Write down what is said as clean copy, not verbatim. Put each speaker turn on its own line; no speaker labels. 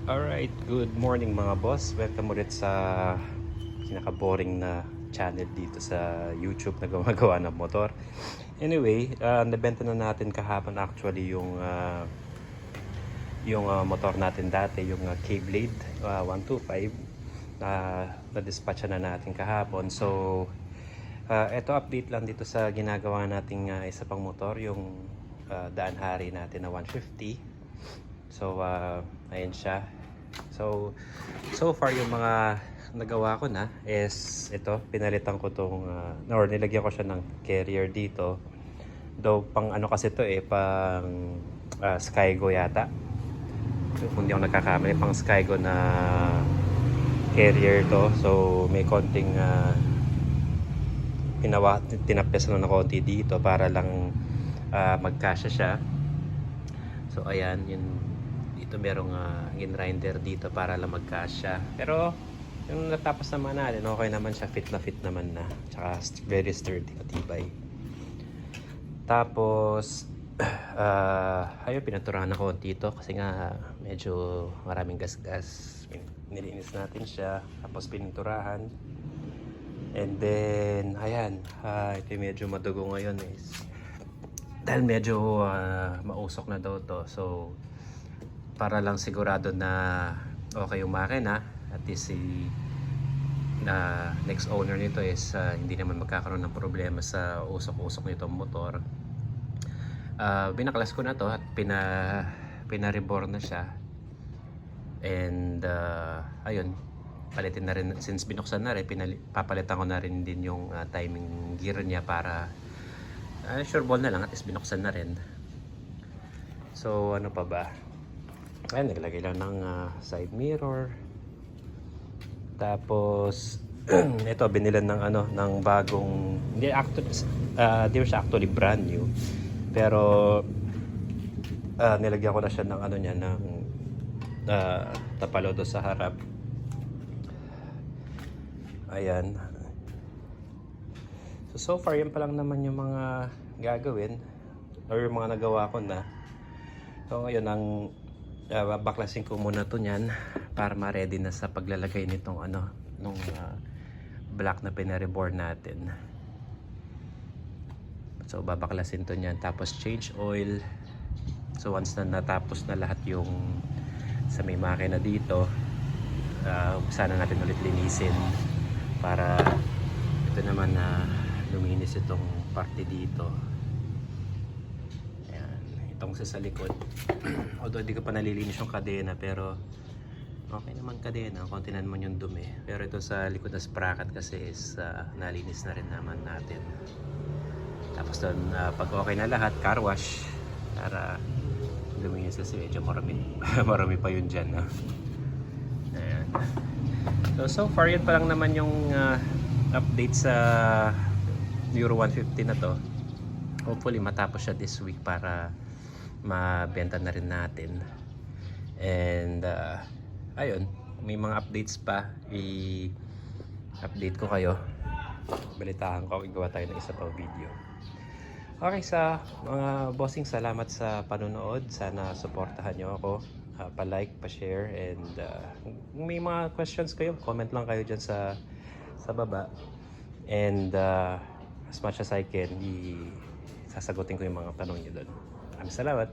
Alright, good morning mga boss. Welcome ulit sa kinaka-boring na channel dito sa YouTube na gumagawa ng motor. Anyway, nabenta na natin kahapon actually yung motor natin dati, yung K-Blade 125 na na-dispatch na natin kahapon. So, ito update lang dito sa ginagawa nating isa pang motor, yung Daan Hari natin na 150. So, ayan siya. So far yung mga nagawa ko na is ito, pinalitan ko tong or nilagyan ko siya ng carrier dito. Though pang ano kasi to pang Skygo yata. Kung hindi ako nagkakamali, pang Skygo na carrier to. So may konting tinapes lang na konti dito para lang magkasya siya. So ayan, yun dito merong grinder dito para lang magkasya. Pero yung natapos naman natin, okay naman siya, fit naman na. Tsaka very sturdy, matibay. Tapos ayun, pinaturahan na konti ito kasi nga medyo maraming gasgas. Nilinis natin siya, tapos pininturahan. And then ayan, ito medyo madugo ngayon is dahil medyo mausok na daw to. So para lang sigurado na okay yung makina, at least na next owner nito is hindi naman magkakaroon ng problema sa usok-usok nitong motor. Binaklas ko na to at pina-reborn na siya. And ayun, palitin na rin, since binuksan na rin, papalitan ko na rin din yung timing gear niya para sure ball na lang, at least binuksan na rin. So ano pa ba? Ayan, naglagay lang ng side mirror. Tapos ito binilan ng ng bagong, hindi actually siya actually brand new. Pero nilagyan ko na siya ng niya ng tapalodo sa harap. Ayan. So far yan pa lang naman yung mga gagawin or yung mga nagawa ko na. So ngayon ang baklasin ko muna to niyan para ma-ready na sa paglalagay nitong nung black na pina-reborn natin. So babaklasin to niyan, tapos change oil. So once na natapos na lahat yung sa may makina dito, sana natin ulit linisin para ito naman na luminis itong parte dito. Itong sa likod. Although hindi ko pa nalilinis yung kadena, pero okay naman kadena, konti na naman yung dumi. Pero ito sa likod na sprocket kasi is nalinis na rin naman natin. Tapos doon pag okay na lahat, car wash para luminis kasi medyo marami marami pa yun dyan. Ayan. So far yun pa lang naman yung update sa Euro 150 na to. Hopefully matapos siya this week para mabenta na rin natin. And ayun, may mga updates pa, i-update ko kayo, balitahan ko, igawa tayo ng isa pang video. Okay, sa mga bossing, salamat sa panonood. Sana suportahan nyo ako, pa-like, pa-share, and kung may mga questions kayo, comment lang kayo dyan sa baba. And as much as I can, sasagutin ko yung mga tanong nyo doon. Maraming salamat.